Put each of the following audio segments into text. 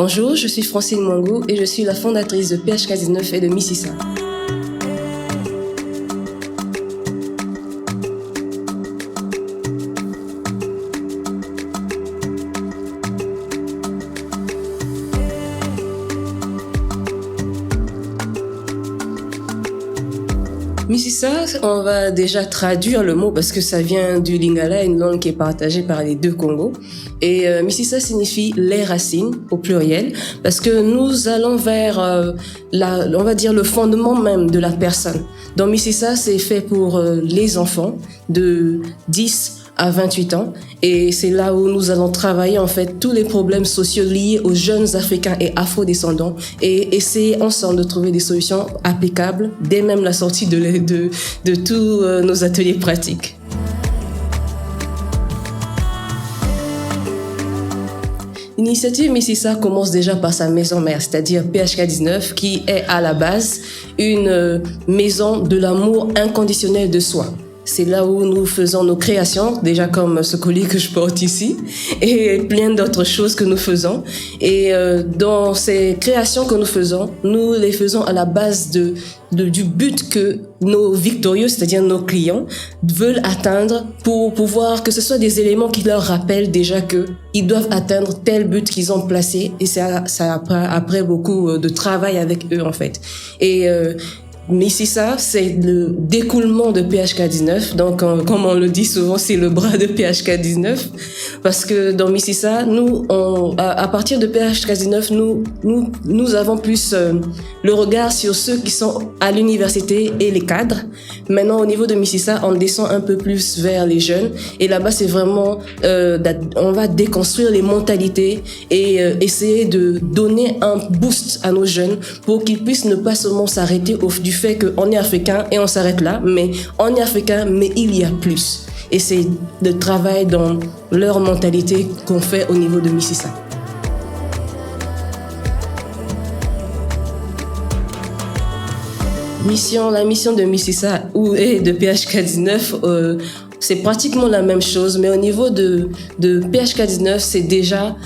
Bonjour, je suis Francine Mwangou et je suis la fondatrice de PHK19 et de Mississa. Mississa, on va déjà traduire le mot parce que ça vient du Lingala, une langue qui est partagée par les deux Congos. Et Mississa signifie les racines au pluriel parce que nous allons vers on va dire le fondement même de la personne. Donc Mississa, c'est fait pour les enfants de 10 à 28 ans et c'est là où nous allons travailler en fait tous les problèmes sociaux liés aux jeunes Africains et afro-descendants et essayer ensemble de trouver des solutions applicables dès même la sortie de tous nos ateliers pratiques. L'initiative Mississa commence déjà par sa maison mère, c'est-à-dire PHK19, qui est à la base une maison de l'amour inconditionnel de soi. C'est là où nous faisons nos créations, déjà comme ce collier que je porte ici, et plein d'autres choses que nous faisons. Et dans ces créations que nous faisons, nous les faisons à la base du but que nos victorieux, c'est-à-dire nos clients, veulent atteindre pour pouvoir que ce soit des éléments qui leur rappellent déjà qu'ils doivent atteindre tel but qu'ils ont placé. Et ça après beaucoup de travail avec eux en fait. Et Mississa, c'est le découlement de PHK19. Donc, comme on le dit souvent, c'est le bras de PHK19. Parce que dans Mississa, à partir de PHK19, nous avons plus le regard sur ceux qui sont à l'université et les cadres. Maintenant, au niveau de Mississa, on descend un peu plus vers les jeunes. Et là-bas, c'est vraiment, on va déconstruire les mentalités et essayer de donner un boost à nos jeunes pour qu'ils puissent ne pas seulement s'arrêter du fait qu'on est africain et on s'arrête là, mais on est africain, mais il y a plus. Et c'est le travail dans leur mentalité qu'on fait au niveau de Mississa. La mission de Mississa et de PHK19, c'est pratiquement la même chose, mais au niveau de PHK19, c'est déjà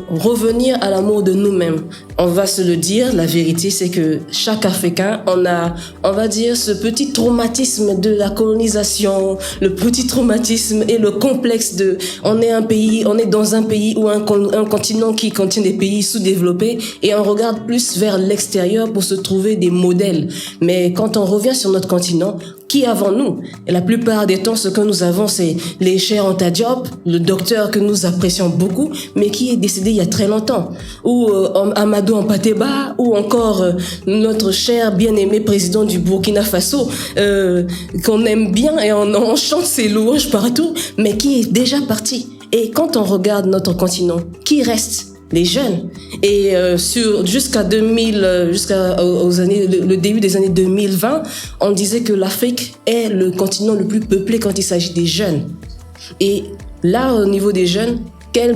revenir à l'amour de nous-mêmes. On va se le dire, la vérité c'est que chaque Africain, on va dire ce petit traumatisme de la colonisation, le petit traumatisme et le complexe on est dans un pays ou un continent qui contient des pays sous-développés et on regarde plus vers l'extérieur pour se trouver des modèles. Mais quand on revient sur notre continent, qui avons-nous? Et la plupart des temps, ce que nous avons, c'est les chers Anta Diop, le docteur que nous apprécions beaucoup, mais qui est décédé il y a très longtemps. Ou Amadou Ampateba, ou encore notre cher bien-aimé président du Burkina Faso, qu'on aime bien et on chante ses louanges partout, mais qui est déjà parti. Et quand on regarde notre continent, qui reste? Les jeunes. Et jusqu'au début des années 2020, on disait que l'Afrique est le continent le plus peuplé quand il s'agit des jeunes. Et là, au niveau des jeunes, quel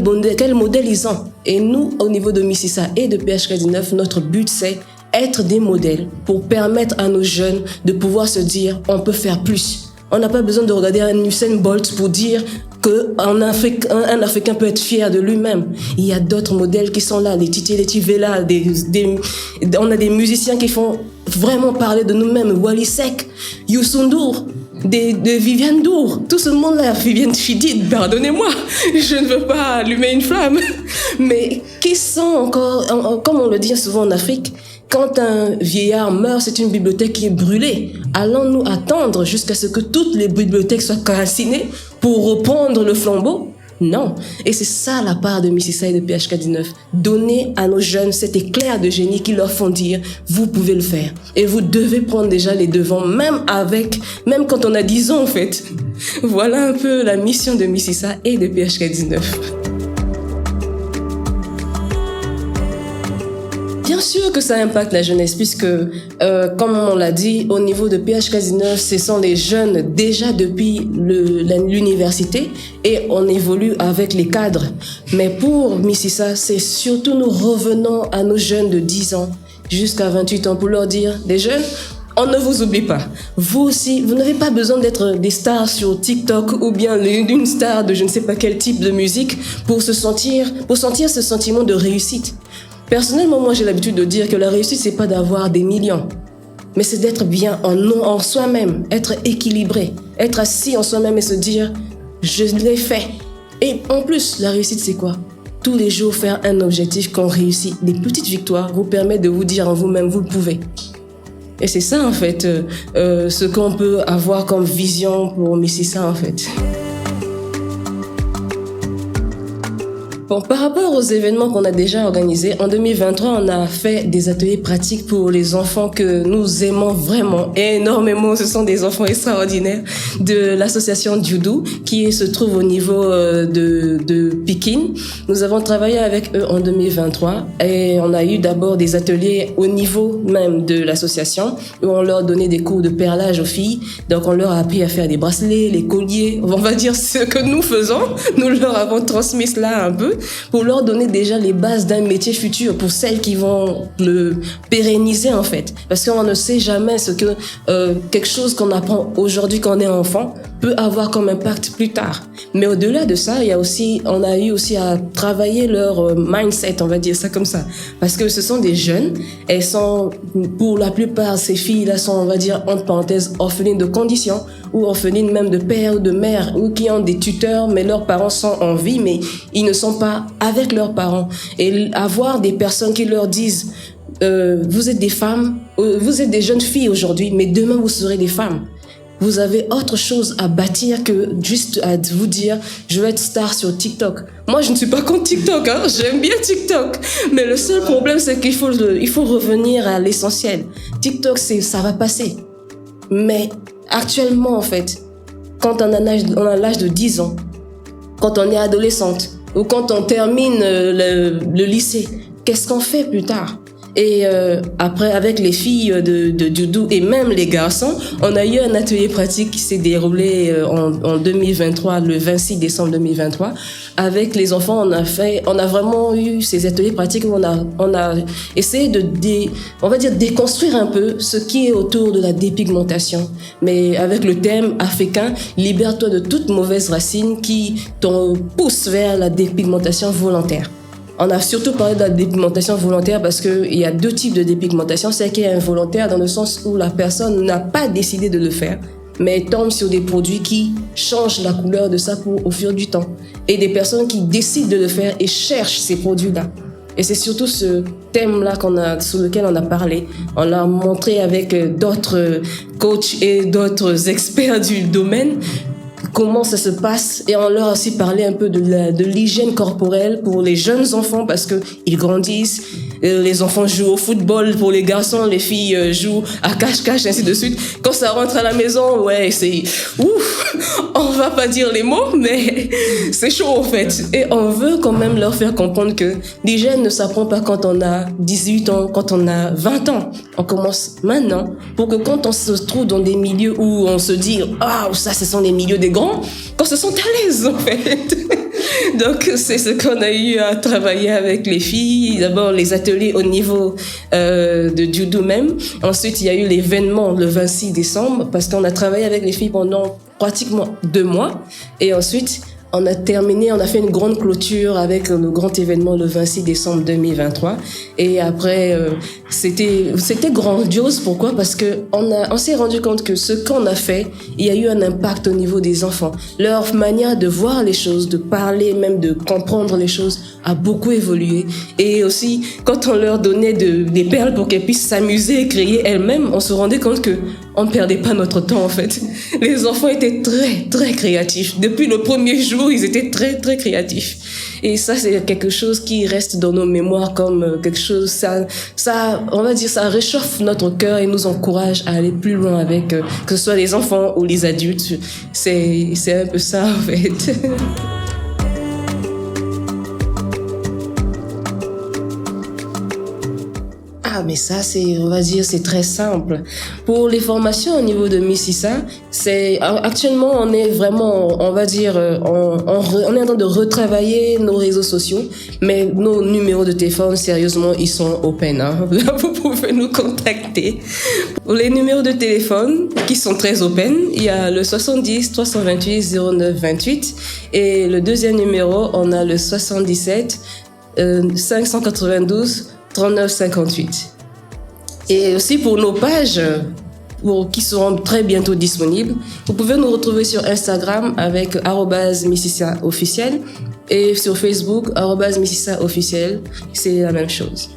modèle ils ont? Et nous, au niveau de Mississa et de PHK19, notre but, c'est être des modèles pour permettre à nos jeunes de pouvoir se dire, on peut faire plus. On n'a pas besoin de regarder un Usain Bolt pour dire qu'un Africain peut être fier de lui-même. Il y a d'autres modèles qui sont là, les Titi, les Tivela, on a des musiciens qui font vraiment parler de nous-mêmes, Wally Seck, Youssou N'Dour, de Viviane Ndour, tout ce monde-là, Viviane Chidid, pardonnez-moi, je ne veux pas allumer une flamme, mais qui sont encore, comme on le dit souvent en Afrique, quand un vieillard meurt, c'est une bibliothèque qui est brûlée. Allons-nous attendre jusqu'à ce que toutes les bibliothèques soient calcinées pour reprendre le flambeau? Non. Et c'est ça la part de Mississa et de PHK19. Donner à nos jeunes cet éclair de génie qui leur font dire, vous pouvez le faire. Et vous devez prendre déjà les devants, même quand on a 10 ans en fait. Voilà un peu la mission de Mississa et de PHK19. Bien sûr que ça impacte la jeunesse puisque, comme on l'a dit, au niveau de PHK19, ce sont les jeunes déjà depuis l'université et on évolue avec les cadres. Mais pour Mississa, c'est surtout nous revenons à nos jeunes de 10 ans jusqu'à 28 ans pour leur dire, les jeunes, on ne vous oublie pas. Vous aussi, vous n'avez pas besoin d'être des stars sur TikTok ou bien une star de je ne sais pas quel type de musique pour sentir ce sentiment de réussite. Personnellement, moi, j'ai l'habitude de dire que la réussite, c'est pas d'avoir des millions, mais c'est d'être bien en soi-même, être équilibré, être assis en soi-même et se dire « je l'ai fait ». Et en plus, la réussite, c'est quoi? Tous les jours, faire un objectif qu'on réussit. Des petites victoires vous permettent de vous dire en vous-même « vous le pouvez ». Et c'est ça, en fait, ce qu'on peut avoir comme vision pour Mississa, en fait. Bon, par rapport aux événements qu'on a déjà organisés, en 2023, on a fait des ateliers pratiques pour les enfants que nous aimons vraiment énormément. Ce sont des enfants extraordinaires de l'association Judo qui se trouve au niveau de Pékin. Nous avons travaillé avec eux en 2023 et on a eu d'abord des ateliers au niveau même de l'association où on leur donnait des cours de perlage aux filles. Donc on leur a appris à faire des bracelets, les colliers. On va dire ce que nous faisons. Nous leur avons transmis cela un peu, pour leur donner déjà les bases d'un métier futur pour celles qui vont le pérenniser en fait. Parce qu'on ne sait jamais ce que quelque chose qu'on apprend aujourd'hui quand on est enfant peut avoir comme impact plus tard. Mais au-delà de ça, on a eu aussi à travailler leur mindset, on va dire ça comme ça. Parce que ce sont des jeunes, elles sont, pour la plupart, ces filles-là sont, on va dire, entre parenthèses, orphelines de conditions, ou orphelines même de père ou de mère, ou qui ont des tuteurs, mais leurs parents sont en vie, mais ils ne sont pas avec leurs parents. Et avoir des personnes qui leur disent vous êtes des femmes, vous êtes des jeunes filles aujourd'hui, mais demain vous serez des femmes. Vous avez autre chose à bâtir que juste à vous dire je vais être star sur TikTok. Moi, je ne suis pas contre TikTok, hein. J'aime bien TikTok. Mais le seul problème, c'est qu'il faut revenir à l'essentiel. TikTok, ça va passer. Mais actuellement, en fait, quand on a l'âge de 10 ans, quand on est adolescente, ou quand on termine le lycée, qu'est-ce qu'on fait plus tard? Et après, avec les filles de judo et même les garçons, on a eu un atelier pratique qui s'est déroulé en 2023, le 26 décembre 2023. Avec les enfants, on a vraiment eu ces ateliers pratiques où on a essayé on va dire déconstruire un peu ce qui est autour de la dépigmentation. Mais avec le thème africain, libère-toi de toute mauvaise racine qui t'en pousse vers la dépigmentation volontaire. On a surtout parlé de la dépigmentation volontaire parce qu'il y a deux types de dépigmentation. C'est qu'il y a involontaire dans le sens où la personne n'a pas décidé de le faire, mais tombe sur des produits qui changent la couleur de sa peau au fil du temps. Et des personnes qui décident de le faire et cherchent ces produits-là. Et c'est surtout ce thème-là sur lequel on a parlé. On l'a montré avec d'autres coachs et d'autres experts du domaine comment ça se passe, et on leur a aussi parlé un peu de l'hygiène corporelle pour les jeunes enfants parce que ils grandissent. Les enfants jouent au football pour les garçons, les filles jouent à cache-cache, ainsi de suite. Quand ça rentre à la maison, ouais, c'est ouf, on va pas dire les mots, mais c'est chaud en fait. Et on veut quand même leur faire comprendre que l'hygiène ne s'apprend pas quand on a 18 ans, quand on a 20 ans. On commence maintenant pour que quand on se trouve dans des milieux où on se dit ah, ça, ce sont les milieux des grands, qu'on se sente à l'aise en fait. Donc c'est ce qu'on a eu à travailler avec les filles. D'abord les ateliers au niveau de judo même. Ensuite il y a eu l'événement le 26 décembre parce qu'on a travaillé avec les filles pendant pratiquement 2 mois. Et ensuite on a fait une grande clôture avec le grand événement le 26 décembre 2023. Et après, c'était grandiose. Pourquoi? Parce que on s'est rendu compte que ce qu'on a fait, il y a eu un impact au niveau des enfants. Leur manière de voir les choses, de parler, même de comprendre les choses a beaucoup évolué. Et aussi, quand on leur donnait des perles pour qu'elles puissent s'amuser et créer elles-mêmes, on se rendait compte que on ne perdait pas notre temps en fait. Les enfants étaient très, très créatifs. Depuis le premier jour, ils étaient très, très créatifs. Et ça, c'est quelque chose qui reste dans nos mémoires comme quelque chose, ça, on va dire, ça réchauffe notre cœur et nous encourage à aller plus loin avec, que ce soit les enfants ou les adultes. C'est un peu ça en fait. Ah, mais ça, on va dire, c'est très simple. Pour les formations au niveau de Mississa, actuellement, on est vraiment, on va dire, on est en train de retravailler nos réseaux sociaux, mais nos numéros de téléphone, sérieusement, ils sont open, hein. Là, vous pouvez nous contacter. Pour les numéros de téléphone, qui sont très open, il y a le 70 328 09 28, et le deuxième numéro, on a le 77 592 39 58. Et aussi pour nos pages qui seront très bientôt disponibles, vous pouvez nous retrouver sur Instagram avec @mississaofficiel et sur Facebook @mississaofficiel. C'est la même chose.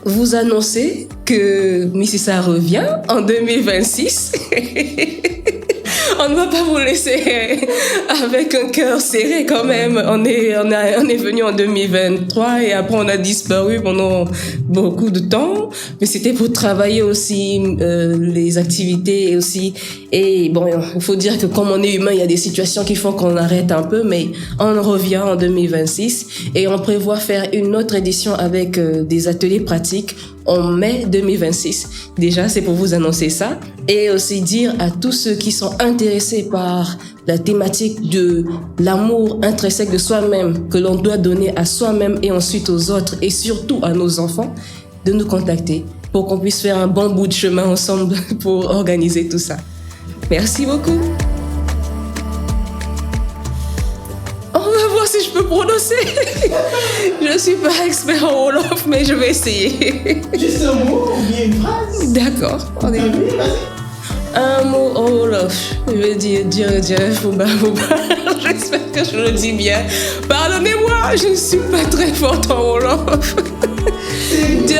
Vous annoncez que Mississa revient en 2026. On ne va pas vous laisser avec un cœur serré quand même. On est venu en 2023 et après on a disparu pendant beaucoup de temps. Mais c'était pour travailler aussi les activités et bon, il faut dire que comme on est humain, il y a des situations qui font qu'on arrête un peu, mais on revient en 2026 et on prévoit faire une autre édition avec des ateliers pratiques en mai 2026. Déjà, c'est pour vous annoncer ça. Et aussi dire à tous ceux qui sont intéressés par la thématique de l'amour intrinsèque de soi-même que l'on doit donner à soi-même et ensuite aux autres et surtout à nos enfants, de nous contacter pour qu'on puisse faire un bon bout de chemin ensemble pour organiser tout ça. Merci beaucoup. On va voir si je peux prononcer. Je ne suis pas expert en Wolof, mais je vais essayer. Juste un mot ou bien une phrase? D'accord. Oui, vas-y. Un mot en Wolof. Je vais dire Dieu, Fouba. J'espère que je le dis bien. Pardonnez-moi, je ne suis pas très forte en Wolof. Dieu.